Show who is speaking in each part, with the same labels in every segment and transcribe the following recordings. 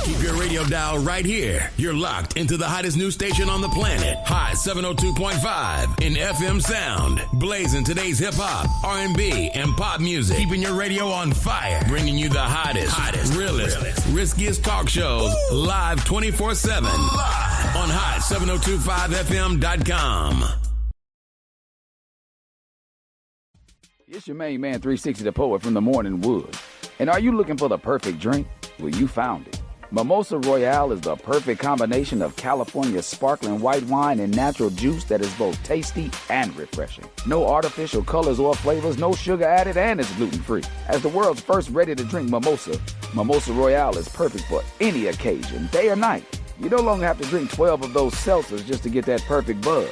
Speaker 1: Keep your radio dial right here. You're locked into the hottest news station on the planet. Hot 702.5 in FM sound. Blazing today's hip-hop, R&B, and pop music. Keeping your radio on fire. Bringing you the hottest, realest, riskiest talk shows live 24/7 on hot7025fm.com.
Speaker 2: It's your main man, 360 the Poet from the Morning Wood. And are you looking for the perfect drink? Well, you found it. Mimosa Royale is the perfect combination of California sparkling white wine and natural juice that is both tasty and refreshing. No artificial colors or flavors, no sugar added, and it's gluten-free. As the world's first ready-to-drink mimosa, Mimosa Royale is perfect for any occasion, day or night. You no longer have to drink 12 of those seltzers just to get that perfect buzz.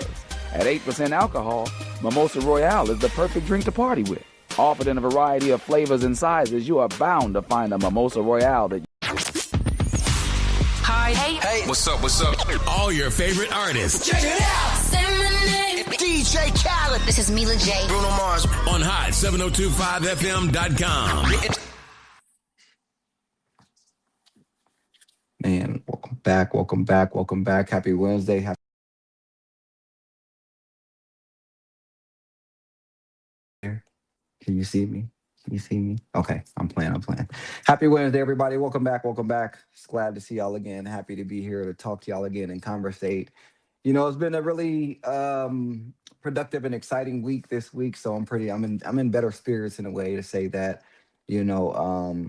Speaker 2: At 8% alcohol, Mimosa Royale is the perfect drink to party with. Offered in a variety of flavors and sizes, you are bound to find a Mimosa Royale that...
Speaker 3: Hi. Hey.
Speaker 1: What's up? All your favorite artists.
Speaker 3: Check it out. Say my name. DJ Khaled.
Speaker 4: This is Mila J.
Speaker 1: Bruno Mars. On hot7025fm.com.
Speaker 5: Man, welcome back. Happy Wednesday. Can you see me? Okay, I'm playing. Happy Wednesday, everybody. Welcome back. Just glad to see y'all again. Happy to be here to talk to y'all again and conversate. You know, it's been a really productive and exciting week this week, so I'm in better spirits in a way to say that. You know,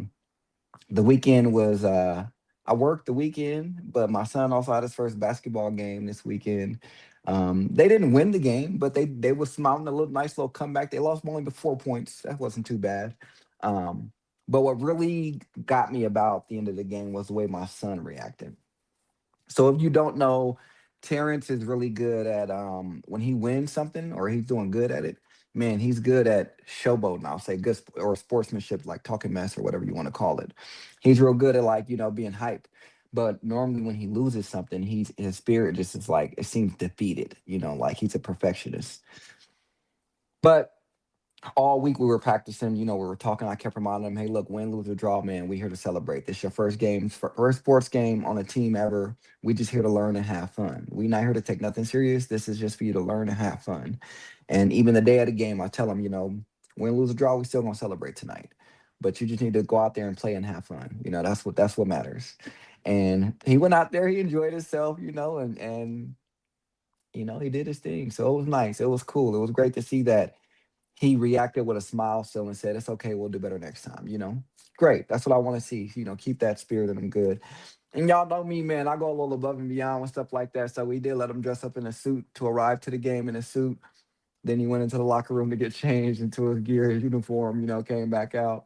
Speaker 5: the weekend was I worked the weekend, but my son also had his first basketball game this weekend. They didn't win the game, but they were smiling a nice little comeback. They lost only by 4 points. That wasn't too bad. But what really got me about the end of the game was the way my son reacted. So if you don't know, Terrence is really good at when he wins something or he's doing good at it, man, he's good at showboating, I'll say, good or sportsmanship, like talking mess or whatever you want to call it. He's real good at being hype. But normally when he loses something, his spirit just is it seems defeated, like he's a perfectionist. But all week we were practicing, we were talking. I kept reminding him, hey, look, win, lose, or draw, man, we here to celebrate. This is your first sports game on a team ever. We just here to learn and have fun. We not here to take nothing serious. This is just for you to learn and have fun. And even the day of the game, I tell him, win, lose, or draw, we still gonna celebrate tonight. But you just need to go out there and play and have fun. That's what matters. And he went out there, he enjoyed himself, and he did his thing. So it was nice. It was cool. It was great to see that he reacted with a smile still and said, it's okay, we'll do better next time, Great. That's what I want to see, keep that spirit in him good. And y'all know me, man, I go a little above and beyond with stuff like that. So we did let him dress up in a suit to arrive to the game in a suit. Then he went into the locker room to get changed into his gear, his uniform, came back out.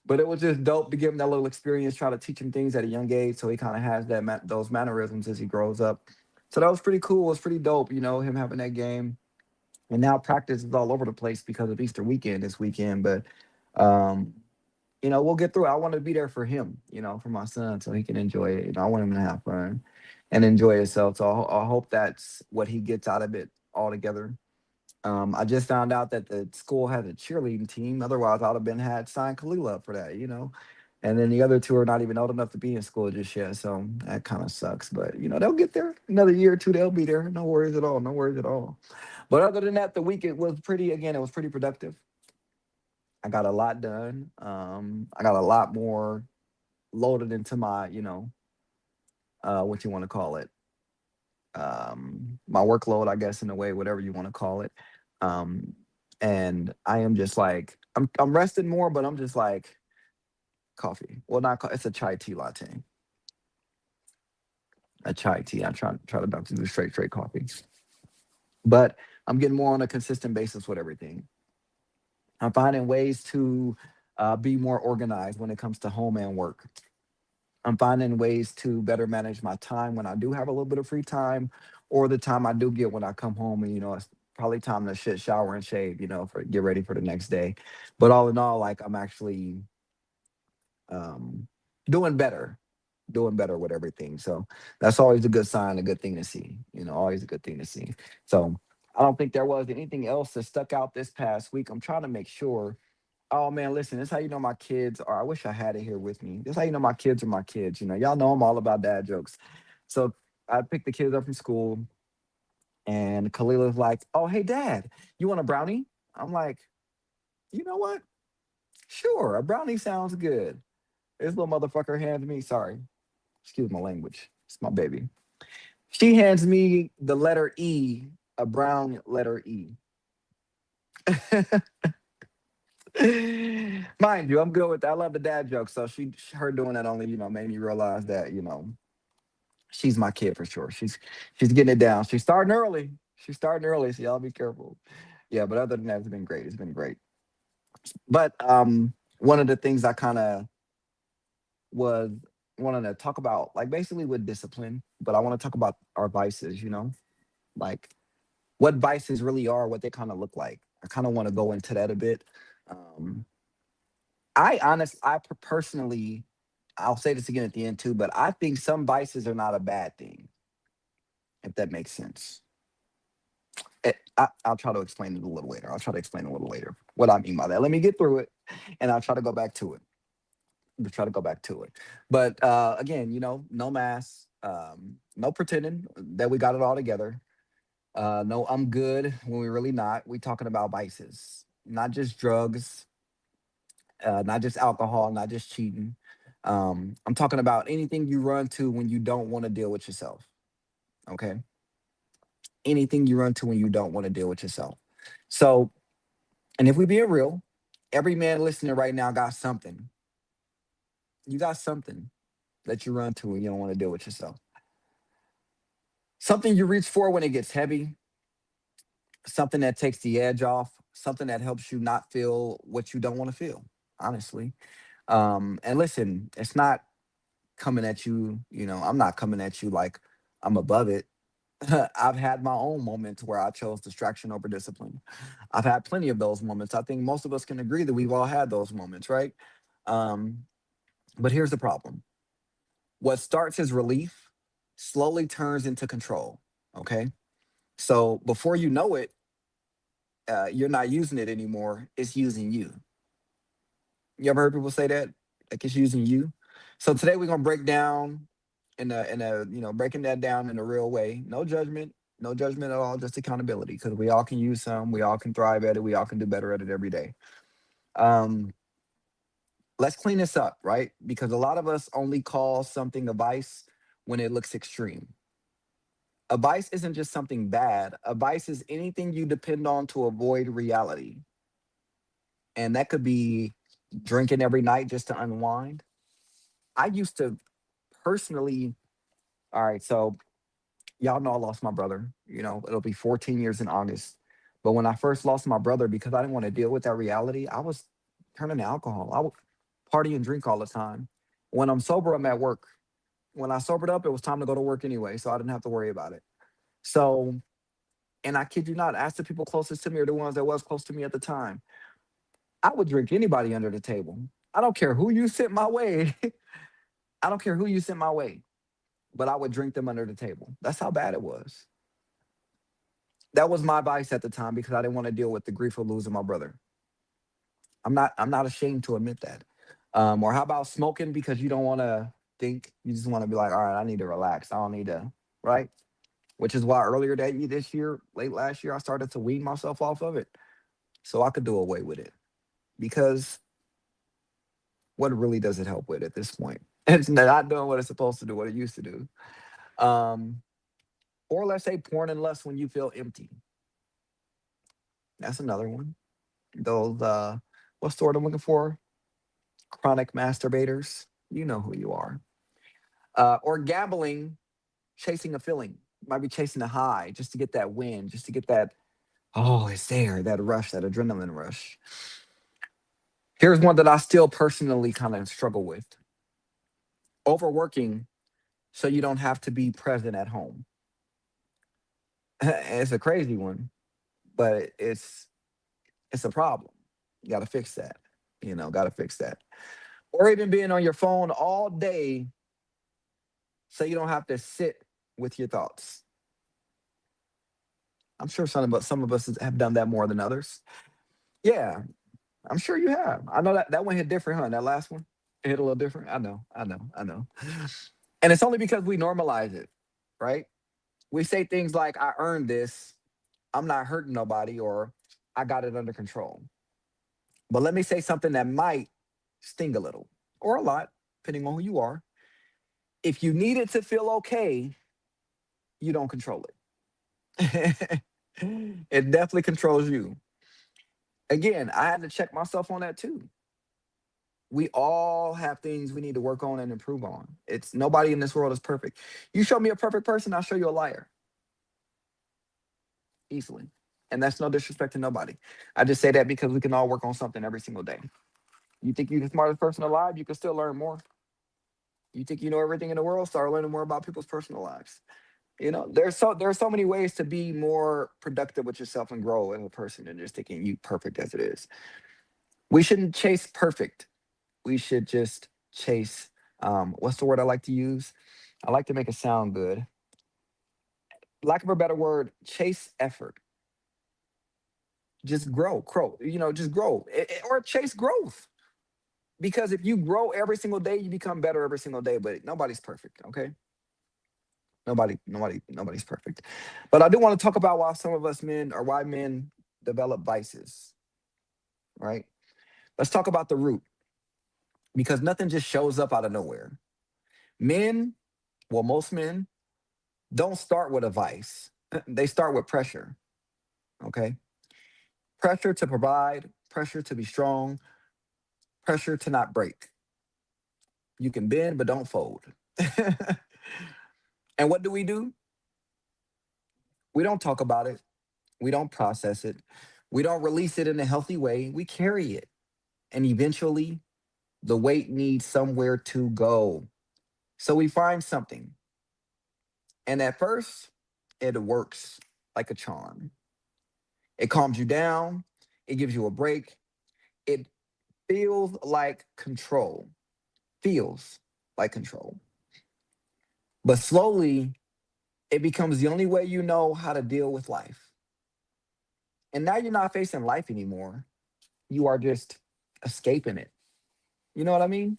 Speaker 5: But it was just dope to give him that little experience, try to teach him things at a young age so he kind of has those mannerisms as he grows up. So that was pretty cool. It was pretty dope, him having that game. And now practice is all over the place because of Easter weekend this weekend. But, we'll get through it. I want to be there for him, for my son so he can enjoy it. I want him to have fun and enjoy himself. So I hope that's what he gets out of it altogether. I just found out that the school has a cheerleading team. Otherwise, I would have signed Khalil up for that, And then the other two are not even old enough to be in school just yet. So that kind of sucks. But, they'll get there. Another year or two, they'll be there. No worries at all. But other than that, the week it was pretty productive. I got a lot done. I got a lot more loaded into my, what you want to call it. My workload, I guess, in a way, whatever you want to call it. And I am just I'm resting more, but I'm just coffee. Well, it's a chai tea latte. A chai tea. I try to not do straight coffee. But I'm getting more on a consistent basis with everything. I'm finding ways to be more organized when it comes to home and work. I'm finding ways to better manage my time when I do have a little bit of free time or the time I do get when I come home and, it's probably time to shower and shave, get ready for the next day. But all in all, I'm actually doing better with everything. So that's always a good sign, a good thing to see, always a good thing to see. So I don't think there was anything else that stuck out this past week. I'm trying to make sure Oh man, listen, this how you know my kids are. I wish I had it here with me. This how you know my kids are my kids. Y'all know I'm all about dad jokes. So I picked the kids up from school, and Khalila's like, "Oh, hey, dad, you want a brownie?" I'm like, "You know what? Sure, a brownie sounds good." This little motherfucker hands me, sorry, excuse my language. It's my baby. She hands me the letter E, a brown letter E. Mind you, I'm good with that. I love the dad joke. So her doing that only, made me realize that, she's my kid for sure. She's getting it down. She's starting early. She's starting early, so y'all be careful. Yeah, but other than that, it's been great. It's been great. But one of the things I kind of was wanting to talk about, like basically with discipline, but I want to talk about our vices, like what vices really are, what they kind of look like. I kind of want to go into that a bit. Um, personally, I'll say this again at the end too, but I think some vices are not a bad thing, if that makes sense. I'll try to explain it a little later. I'll try to explain a little later what I mean by that. Let me get through it, and I'll try to go back to it. To try to go back to it. But again, no mass, no pretending that we got it all together. No, I'm good when we're really not. We talking about vices, not just drugs, not just alcohol, not just cheating. I'm talking about anything you run to when you don't want to deal with yourself. Okay, anything you run to when you don't want to deal with yourself. So, and if we being real, every man listening right now got something. You got something that you run to when you don't want to deal with yourself. Something you reach for when it gets heavy, something that takes the edge off, something that helps you not feel what you don't want to feel, honestly. And listen, it's not coming at you, I'm not coming at you like I'm above it. I've had my own moments where I chose distraction over discipline. I've had plenty of those moments. I think most of us can agree that we've all had those moments, right? Um, but here's the problem: what starts as relief slowly turns into control. Okay. So before you know it, you're not using it anymore. It's using you. You ever heard people say that? Like it's using you. So today we're gonna break down in a breaking that down in a real way. No judgment, no judgment at all, just accountability. Because we all can use some, we all can thrive at it, we all can do better at it every day. Um, let's clean this up, right? Because a lot of us only call something a vice when it looks extreme. A vice isn't just something bad. A vice is anything you depend on to avoid reality. And that could be drinking every night just to unwind. I used to personally, all right, so y'all know I lost my brother. It'll be 14 years in August. But when I first lost my brother, because I didn't want to deal with that reality, I was turning to alcohol. I would party and drink all the time. When I'm sober, I'm at work. When I sobered up, it was time to go to work anyway, so I didn't have to worry about it. So, and I kid you not, ask the people closest to me or the ones that was close to me at the time. I would drink anybody under the table. I don't care who you sent my way. I don't care who you sent my way, but I would drink them under the table. That's how bad it was. That was my vice at the time because I didn't want to deal with the grief of losing my brother. I'm not ashamed to admit that. Or how about smoking because you don't want to think, you just want to be like, all right, I need to relax. I don't need to, right? Which is why earlier this year, late last year, I started to wean myself off of it so I could do away with it. Because what really does it help with at this point? It's not doing what it's supposed to do, what it used to do. Um, or let's say porn and lust when you feel empty. That's another one. Those what's the word I'm looking for? Chronic masturbators. You know who you are. Or gambling, chasing a feeling. Might be chasing a high just to get that win, just to get that, oh, it's there, that rush, that adrenaline rush. Here's one that I still personally kind of struggle with: overworking so you don't have to be present at home. It's a crazy one, but it's a problem. You got to fix that. Got to fix that. Or even being on your phone all day so you don't have to sit with your thoughts. I'm sure some of us have done that more than others. Yeah, I'm sure you have. I know that one hit different, huh? That last one it hit a little different. I know. And it's only because we normalize it, right? We say things like, I earned this, I'm not hurting nobody, or I got it under control. But let me say something that might sting a little or a lot, depending on who you are. If you need it to feel okay, you don't control it. It definitely controls you. Again, I had to check myself on that too. We all have things we need to work on and improve on. It's nobody in this world is perfect. You show me a perfect person, I'll show you a liar easily. And that's no disrespect to nobody. I just say that because we can all work on something every single day. You think you're the smartest person alive, you can still learn more. You think you know everything in the world, start learning more about people's personal lives. There's so many ways to be more productive with yourself and grow as a person than just thinking you perfect as it is. We shouldn't chase perfect. We should just chase what's the word I like to use? I like to make it sound good. Lack of a better word, chase effort. Just just grow. Or chase growth. Because if you grow every single day, you become better every single day. But nobody's perfect, okay? Nobody's perfect. But I do want to talk about why some of us men or why men develop vices, right? Let's talk about the root because nothing just shows up out of nowhere. Men, well, most men don't start with a vice. They start with pressure, okay? Pressure to provide, pressure to be strong, pressure to not break. You can bend, but don't fold. And what do? We don't talk about it. We don't process it. We don't release it in a healthy way. We carry it. And eventually, the weight needs somewhere to go. So we find something. And at first, it works like a charm. It calms you down. It gives you a break. It feels like control. Feels like control. But slowly, it becomes the only way you know how to deal with life. And now you're not facing life anymore. You are just escaping it. You know what I mean?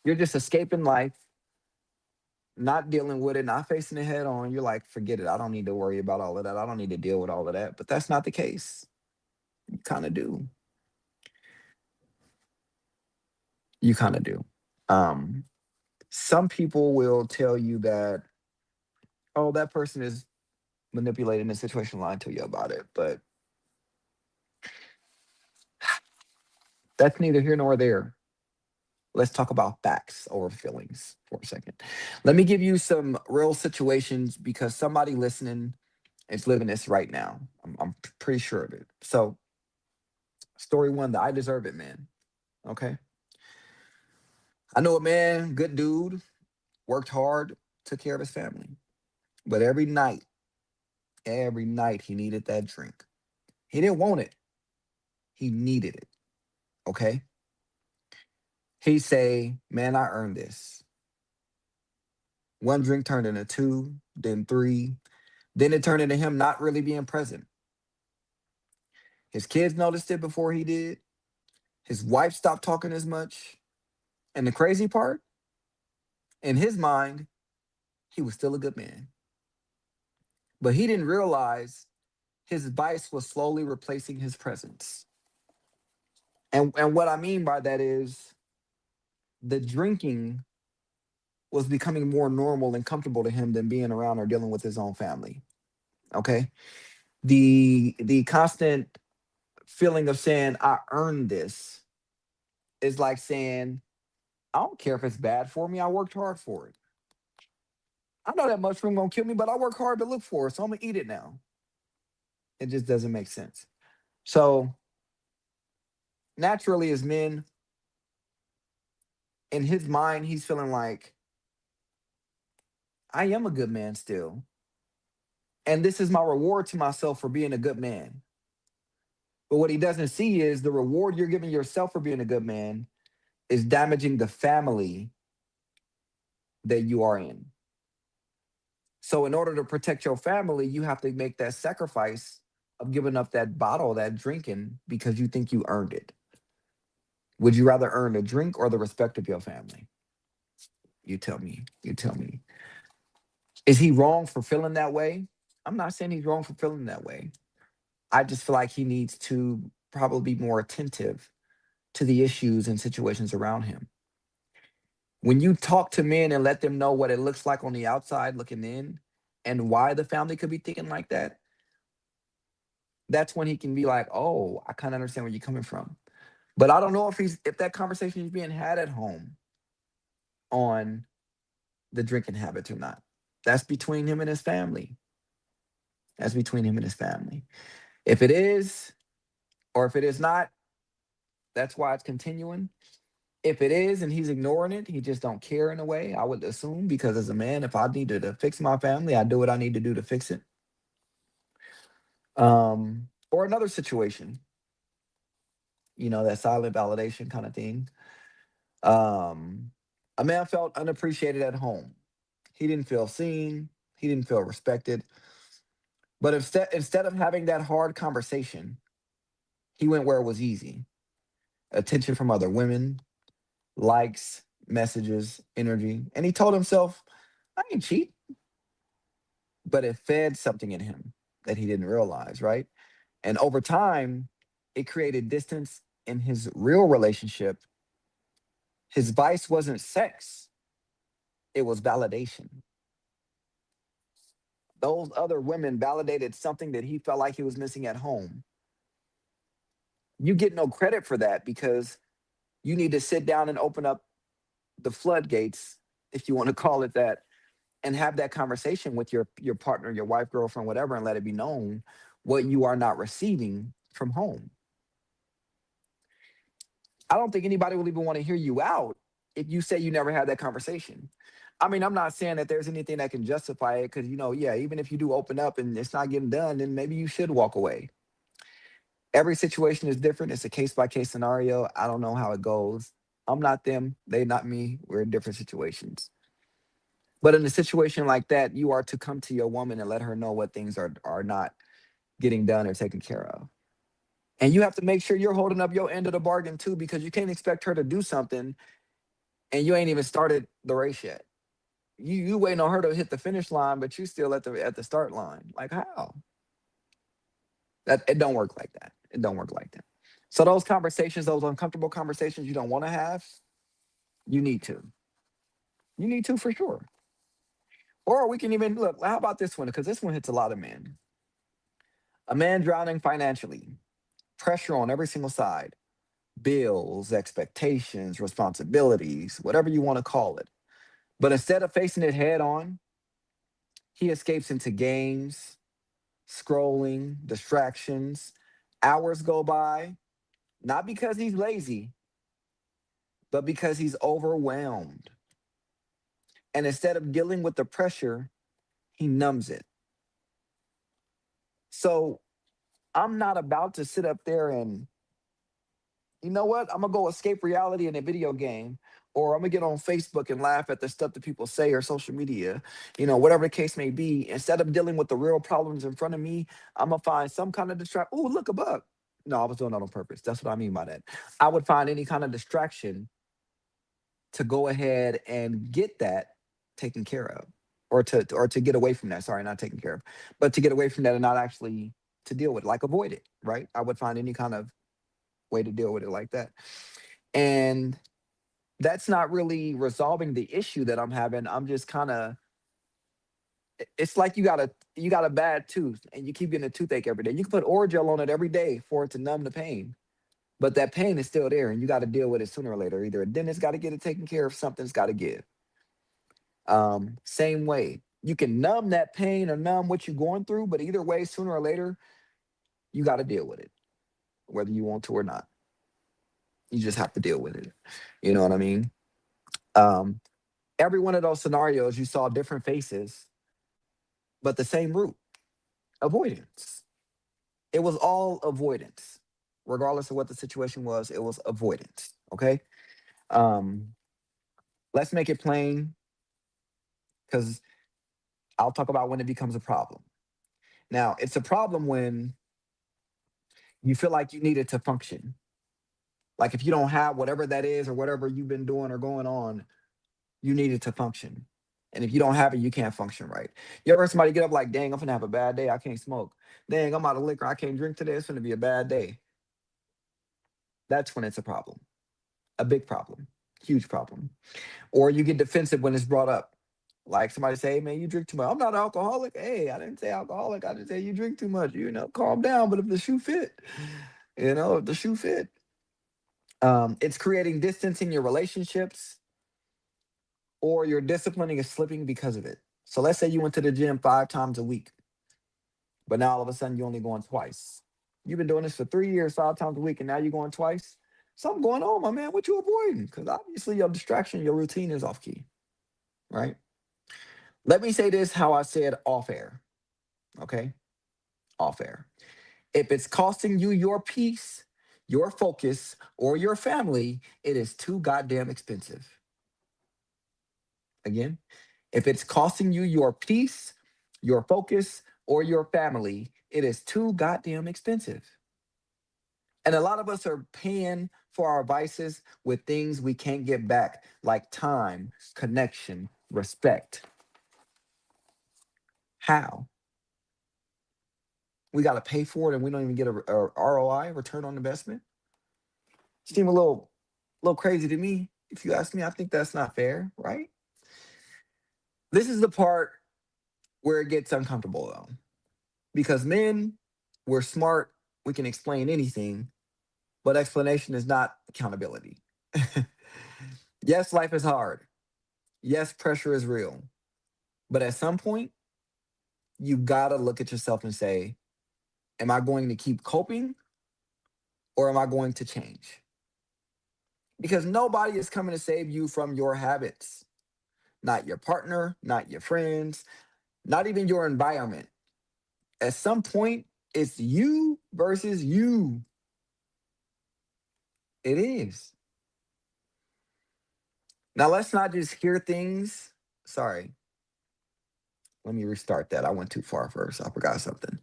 Speaker 5: You're just escaping life, not dealing with it, not facing it head on. You're like, forget it. I don't need to worry about all of that. I don't need to deal with all of that. But that's not the case. You kind of do. You kind of do. Um, some people will tell you that, oh, that person is manipulating the situation, lying to you about it. But that's neither here nor there. Let's talk about facts over feelings for a second. Let me give you some real situations because somebody listening is living this right now. I'm pretty sure of it. So, story one, the I deserve it, man. Okay. I know a man, good dude, worked hard, took care of his family. But every night he needed that drink. He didn't want it, he needed it. Okay. He say, man, I earned this. One drink turned into two, then three. Then it turned into him not really being present. His kids noticed it before he did. His wife stopped talking as much. And the crazy part, in his mind, he was still a good man. But he didn't realize his vice was slowly replacing his presence. And what I mean by that is the drinking was becoming more normal and comfortable to him than being around or dealing with his own family. Okay. The constant feeling of saying, I earned this is like saying, I don't care if it's bad for me. I worked hard for it. I know that mushroom gonna kill me, but I work hard to look for it, so I'm gonna eat it now. It just doesn't make sense. So naturally, as men, in his mind, he's feeling like I am a good man still. And this is my reward to myself for being a good man. But what he doesn't see is the reward you're giving yourself for being a good man is damaging the family that you are in. So, in order to protect your family, you have to make that sacrifice of giving up that bottle, that drinking, because you think you earned it. Would you rather earn a drink or the respect of your family? You tell me. You tell me. Is he wrong for feeling that way? I'm not saying he's wrong for feeling that way. I just feel like he needs to probably be more attentive to the issues and situations around him. When you talk to men and let them know what it looks like on the outside looking in and why the family could be thinking like that, that's when he can be like, "Oh, I kind of understand where you're coming from." But I don't know if that conversation is being had at home on the drinking habits or not. That's between him and his family. That's between him and his family. If it is, or if it is not, that's why it's continuing. If it is and he's ignoring it, he just don't care in a way, I would assume, because as a man, if I needed to fix my family, I do what I need to do to fix it. Or another situation, that silent validation kind of thing. Um, a man felt unappreciated at home. He didn't feel seen. He didn't feel respected. But instead of having that hard conversation, he went where it was easy. Attention from other women, likes, messages, energy. And he told himself, I ain't cheat. But it fed something in him that he didn't realize, right? And over time, it created distance in his real relationship. His vice wasn't sex, it was validation. Those other women validated something that he felt like he was missing at home. You get no credit for that because you need to sit down and open up the floodgates, if you want to call it that, and have that conversation with your partner, your wife, girlfriend, whatever, and let it be known what you are not receiving from home. I don't think anybody will even want to hear you out if you say you never had that conversation. I mean, I'm not saying that there's anything that can justify it because, yeah, even if you do open up and it's not getting done, then maybe you should walk away. Every situation is different. It's a case by case scenario. I don't know how it goes. I'm not them. They not me. We're in different situations. But in a situation like that, you are to come to your woman and let her know what things are not getting done or taken care of. And you have to make sure you're holding up your end of the bargain too, because you can't expect her to do something and you ain't even started the race yet. You waiting on her to hit the finish line, but you still at the start line. Like how? That it don't work like that. It don't work like that. So those conversations, those uncomfortable conversations you don't want to have, you need to. You need to for sure. Or we can even look. How about this one? Because this one hits a lot of men. A man drowning financially, pressure on every single side, bills, expectations, responsibilities, whatever you want to call it. But instead of facing it head on, he escapes into games, scrolling, distractions. Hours go by, not because he's lazy, but because he's overwhelmed. And instead of dealing with the pressure, he numbs it. So I'm not about to sit up there and, you know what? I'm gonna go escape reality in a video game, or I'm gonna get on Facebook and laugh at the stuff that people say or social media, whatever the case may be. Instead of dealing with the real problems in front of me, I'm gonna find some kind of distraction. Oh, look, a bug. No, I was doing that on purpose. That's what I mean by that. I would find any kind of distraction to go ahead and get that taken care of, or to get away from that. Sorry, not taken care of, but to get away from that and not actually to deal with it, like avoid it. Right? I would find any kind of way to deal with it like that. And that's not really resolving the issue that I'm having. I'm just kind of it's like you got a bad tooth and you keep getting a toothache every day. You can put Orajel on it every day for it to numb the pain. But that pain is still there and you got to deal with it sooner or later. Either a dentist got to get it taken care of, something's got to give. Same way. You can numb that pain or numb what you're going through, but either way, sooner or later, you got to deal with it, whether you want to or not. You just have to deal with it. You know what I mean? Um, every one of those scenarios, you saw different faces, but the same root: avoidance. It was all avoidance, regardless of what the situation was. It was avoidance. Okay. Um, let's make it plain because I'll talk about when it becomes a problem. Now, it's a problem when you feel like you need it to function, Like if you don't have whatever that is or whatever you've been doing or going on, you need it to function. And if you don't have it, you can't function right. You ever heard somebody get up like, dang, I'm gonna have a bad day. I can't smoke. Dang, I'm out of liquor. I can't drink today. It's gonna be a bad day. That's when it's a problem, a big problem, huge problem. Or you get defensive when it's brought up. Like somebody say, hey, man, you drink too much. I'm not an alcoholic. Hey, I didn't say alcoholic. I didn't say you drink too much. Calm down. But if the shoe fit, if the shoe fit, it's creating distance in your relationships, or your disciplining is slipping because of it. So let's say you went to the gym 5 times a week, but now all of a sudden you're only going twice. You've been doing this for 3 years, 5 times a week, and now you're going twice. Something going on, my man. What you avoiding? Because obviously your distraction, your routine is off key, right? Let me say this how I said off air, okay? Off air. If it's costing you your peace, your focus, or your family, it is too goddamn expensive. Again, if it's costing you your peace, your focus, or your family, it is too goddamn expensive. And a lot of us are paying for our vices with things we can't get back, like time, connection, respect. How? We got to pay for it and we don't even get a ROI, return on investment. Seem a little crazy to me. If you ask me, I think that's not fair, right? This is the part where it gets uncomfortable though. Because men, we're smart, we can explain anything, but explanation is not accountability. Yes, life is hard. Yes, pressure is real. But at some point, you gotta look at yourself and say, am I going to keep coping or am I going to change? Because nobody is coming to save you from your habits. Not your partner, not your friends, not even your environment. At some point, it's you versus you. It is. Now, let's not just hear things. Sorry. Let me restart that. I went too far first. I forgot something.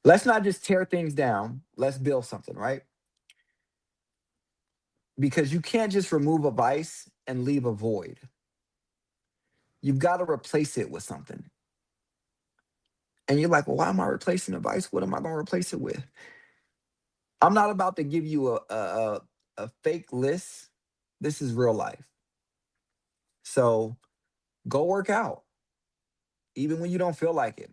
Speaker 5: Let's not just tear things down. Let's build something, right? Because you can't just remove a vice and leave a void. You've got to replace it with something. And you're like, well, why am I replacing a vice? What am I going to replace it with? I'm not about to give you a fake list. This is real life. So go work out, even when you don't feel like it.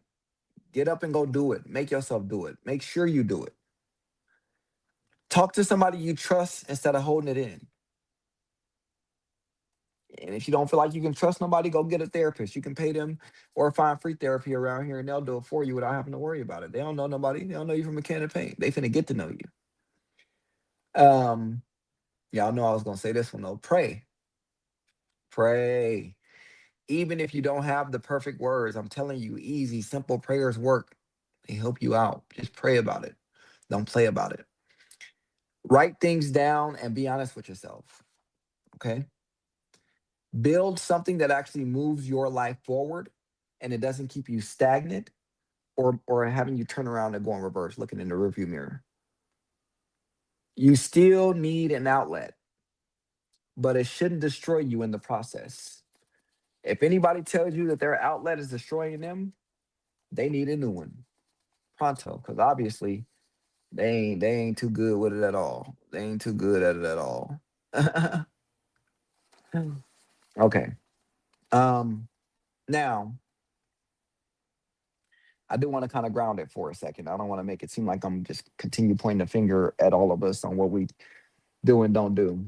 Speaker 5: Get up and go do it. Make yourself do it. Make sure you do it. Talk to somebody you trust instead of holding it in. And if you don't feel like you can trust nobody, go get a therapist. You can pay them or find free therapy around here and they'll do it for you without having to worry about it. They don't know nobody. They don't know you from a can of paint. They finna get to know you. Y'all know I was gonna say this one though. Pray. Pray. Even if you don't have the perfect words, I'm telling you, easy, simple prayers work. They help you out. Just pray about it. Don't play about it. Write things down and be honest with yourself. Okay. Build something that actually moves your life forward and it doesn't keep you stagnant or having you turn around and go in reverse, looking in the rearview mirror. You still need an outlet, but it shouldn't destroy you in the process. If anybody tells you that their outlet is destroying them, they need a new one. Pronto, because obviously they ain't too good with it at all. They ain't too good at it at all. Okay. Now I do want to kind of ground it for a second. I don't want to make it seem like I'm just continue pointing the finger at all of us on what we do and don't do.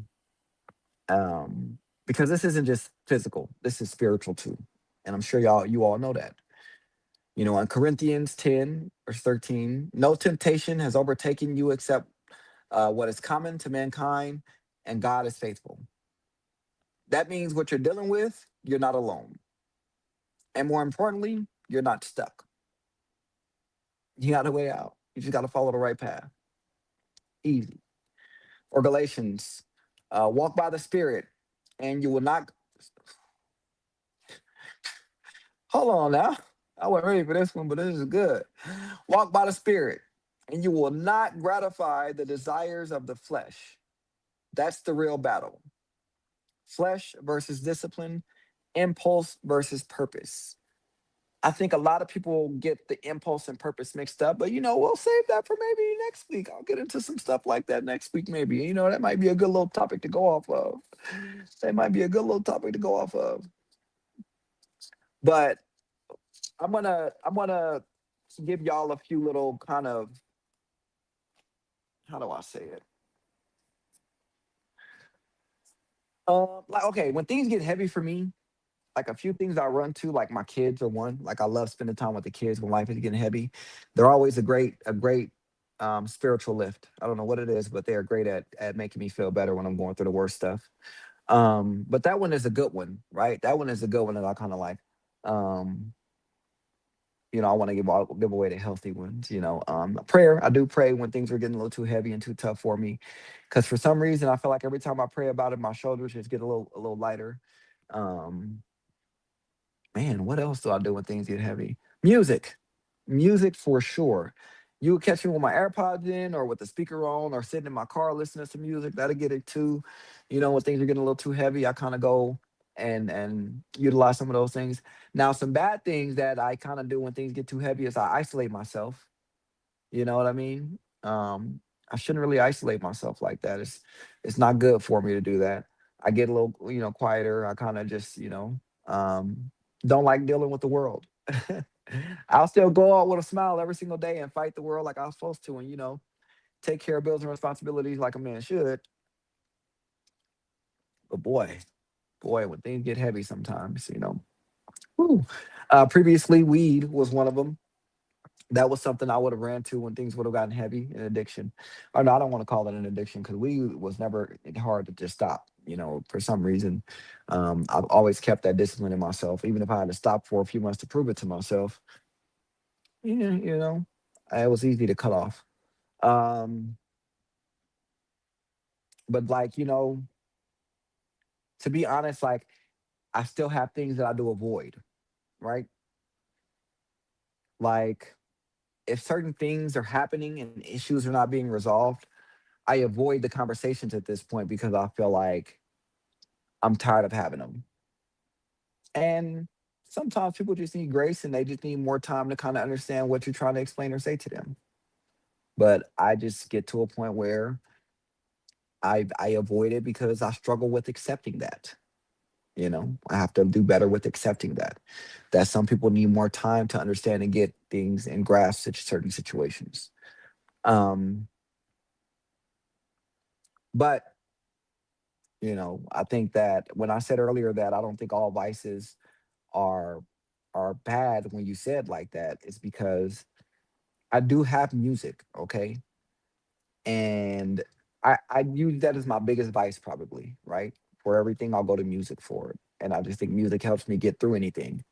Speaker 5: Because this isn't just physical, this is spiritual too. And I'm sure you all know that. In Corinthians 10, verse 13, no temptation has overtaken you except what is common to mankind, and God is faithful. That means what you're dealing with, you're not alone. And more importantly, you're not stuck. You got a way out. You just got to follow the right path. Easy. Or Galatians, walk by the Spirit, and you will not. Hold on now. I wasn't ready for this one, but this is good. Walk by the Spirit, and you will not gratify the desires of the flesh. That's the real battle. Flesh versus discipline, impulse versus purpose. I think a lot of people get the impulse and purpose mixed up, but we'll save that for maybe next week. I'll get into some stuff like that next week, maybe. That might be a good little topic to go off of. That might be a good little topic to go off of. But I'm gonna give y'all a few little kind of, how do I say it? Like, okay, when things get heavy for me, like a few things I run to, like my kids are one. Like I love spending time with the kids when life is getting heavy. They're always a great spiritual lift. I don't know what it is, but they are great at making me feel better when I'm going through the worst stuff. But that one is a good one, right? That one is a good one that I kind of like. Um, I want to give away the healthy ones. Prayer. I do pray when things are getting a little too heavy and too tough for me, because for some reason I feel like every time I pray about it, my shoulders just get a little lighter. Um, Man, what else do I do when things get heavy? Music. Music for sure. You would catch me with my AirPods in or with the speaker on or sitting in my car listening to music. That'll get it too. When things are getting a little too heavy, I kind of go and utilize some of those things. Now, some bad things that I kind of do when things get too heavy is I isolate myself. You know what I mean? I shouldn't really isolate myself like that. It's not good for me to do that. I get a little, quieter. I kind of just, don't like dealing with the world. I'll still go out with a smile every single day and fight the world like I was supposed to, and take care of bills and responsibilities like a man should. But boy, when things get heavy sometimes, whew. Previously, weed was one of them. That was something I would have ran to when things would have gotten heavy, an addiction. Or no, I don't want to call it an addiction because we was never hard to just stop. For some reason, I've always kept that discipline in myself, even if I had to stop for a few months to prove it to myself. Yeah, it was easy to cut off. Um, but like, to be honest, like I still have things that I do avoid, right? Like if certain things are happening and issues are not being resolved, I avoid the conversations at this point because I feel like I'm tired of having them. And sometimes people just need grace and they just need more time to kind of understand what you're trying to explain or say to them. But I just get to a point where I avoid it because I struggle with accepting that. I have to do better with accepting that some people need more time to understand and get things and grasp certain situations. Um, but I think that when I said earlier that I don't think all vices are are bad when you said like that, it's because I do have music, okay? And I use that as my biggest vice probably, right? For everything I'll go to music for it. And I just think music helps me get through anything.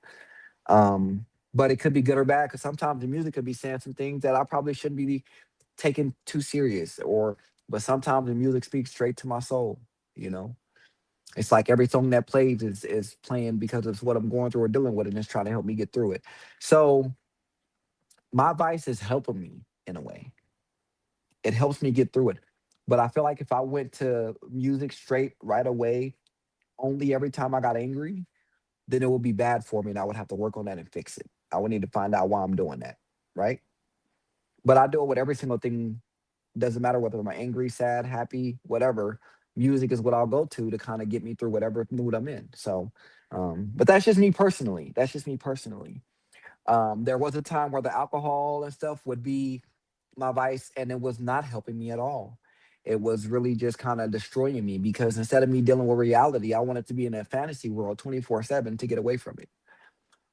Speaker 5: Um, but it could be good or bad because sometimes the music could be saying some things that I probably shouldn't be taken too serious. But sometimes the music speaks straight to my soul. You know, it's like every song that plays is playing because it's what I'm going through or dealing with, and it's trying to help me get through it. So my vice is helping me in a way. It helps me get through it. But I feel like if I went to music straight right away, only every time I got angry, then it would be bad for me and I would have to work on that and fix it. I would need to find out why I'm doing that. Right. But I do it with every single thing. Doesn't matter whether I'm angry, sad, happy, whatever. Music is what I'll go to kind of get me through whatever mood I'm in. So, but that's just me personally. That's just me personally. There was a time where the alcohol and stuff would be my vice, and it was not helping me at all. It was really just kind of destroying me because instead of me dealing with reality, I wanted to be in a fantasy world 24/7 to get away from it.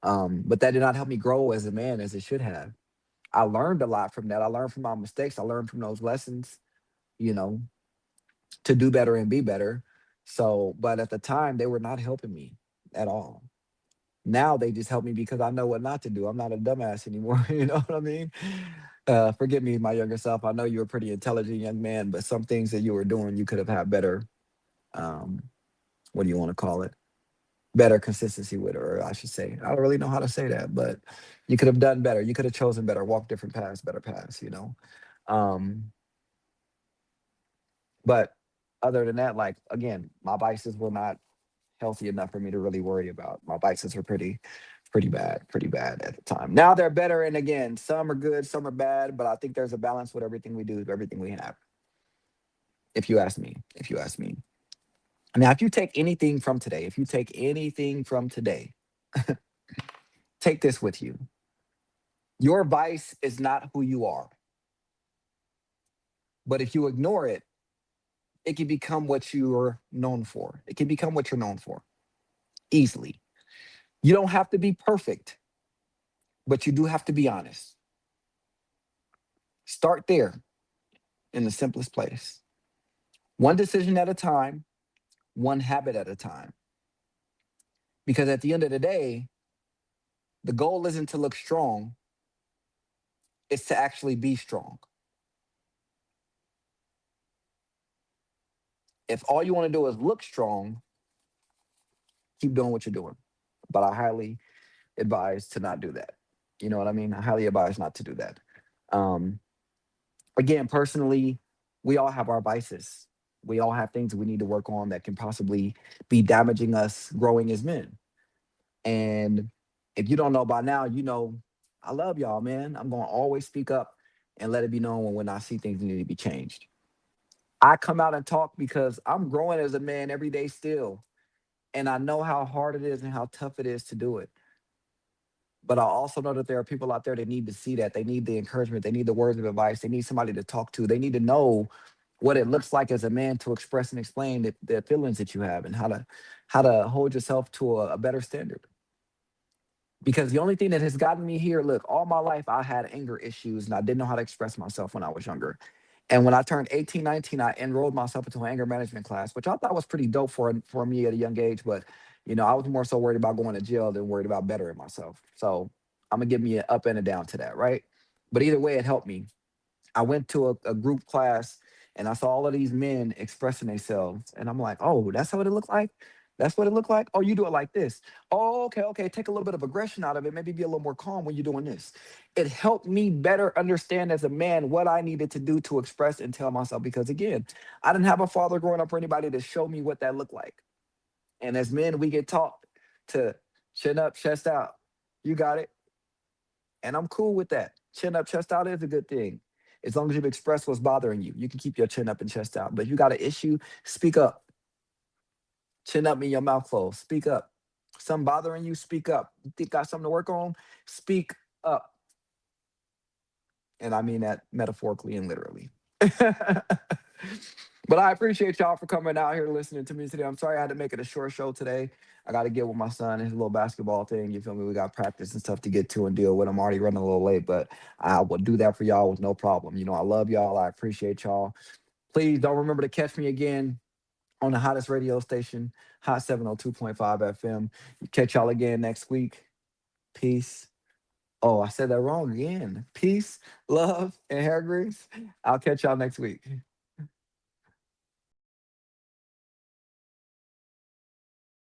Speaker 5: But that did not help me grow as a man as it should have. I learned a lot from that. I learned from my mistakes. I learned from those lessons, you know, to do better and be better. So, but at the time, they were not helping me at all. Now they just help me because I know what not to do. I'm not a dumbass anymore. You know what I mean? Forgive me, my younger self. I know you were a pretty intelligent young man, but some things that you were doing, you could have had better. Um, what do you want to call it? Better consistency with, or I should say, I don't really know how to say that, but you could have done better. You could have chosen better, walked different paths, better paths. Um, but Other than that, like again, my vices were not healthy enough for me to really worry about. My vices were pretty bad at the time. Now they're better, and again, some are good, some are bad, but I think there's a balance with everything we do, everything we have. If you ask me, if you ask me. Now, if you take anything from today, if you take anything from today, take this with you. Your vice is not who you are, but if you ignore it, it can become what you're known for. It can become what you're known for easily. You don't have to be perfect, but you do have to be honest. Start there in the simplest place. One decision at a time, one habit at a time. Because at the end of the day, the goal isn't to look strong, it's to actually be strong. If all you want to do is look strong, keep doing what you're doing. But I highly advise to not do that. You know what I mean? I highly advise not to do that. Um, Again, personally, we all have our vices. We all have things we need to work on that can possibly be damaging us growing as men. And if you don't know by now, you know, I love y'all, man. I'm going to always speak up and let it be known when I see things need to be changed. I come out and talk because I'm growing as a man every day still. And I know how hard it is and how tough it is to do it. But I also know that there are people out there that need to see that. They need the encouragement. They need the words of advice. They need somebody to talk to. They need to know what it looks like as a man to express and explain the feelings that you have and how to hold yourself to a better standard. Because the only thing that has gotten me here, look, all my life I had anger issues and I didn't know how to express myself when I was younger. And when I turned 18, 19, I enrolled myself into an anger management class, which I thought was pretty dope for me at a young age. But, you know, I was more so worried about going to jail than worried about bettering myself. So I'm going to give me an up and a down to that, right? But either way, it helped me. I went to a group class and I saw all of these men expressing themselves. And I'm like, oh, that's how it looked like? That's what it looked like? Oh, you do it like this. Oh, okay, okay. Take a little bit of aggression out of it. Maybe be a little more calm when you're doing this. It helped me better understand as a man what I needed to do to express and tell myself. Because again, I didn't have a father growing up or anybody to show me what that looked like. And as men, we get taught to chin up, chest out. You got it. And I'm cool with that. Chin up, chest out is a good thing. As long as you've expressed what's bothering you, you can keep your chin up and chest out. But if you got an issue, speak up. Chin up and your mouth closed. Speak up. Something bothering you, speak up. You think got something to work on? Speak up. And I mean that metaphorically and literally. But I appreciate y'all for coming out here listening to me today. I'm sorry I had to make it a short show today. I got to get with my son and his little basketball thing. You feel me? We got practice and stuff to get to and deal with. I'm already running a little late, but I will do that for y'all with no problem. You know, I love y'all. I appreciate y'all. Please don't remember to catch me again on the hottest radio station, Hot 702.5 FM. Catch y'all again next week. Peace. Oh, I said that wrong again. Peace, love, and hair grease. I'll catch y'all next week.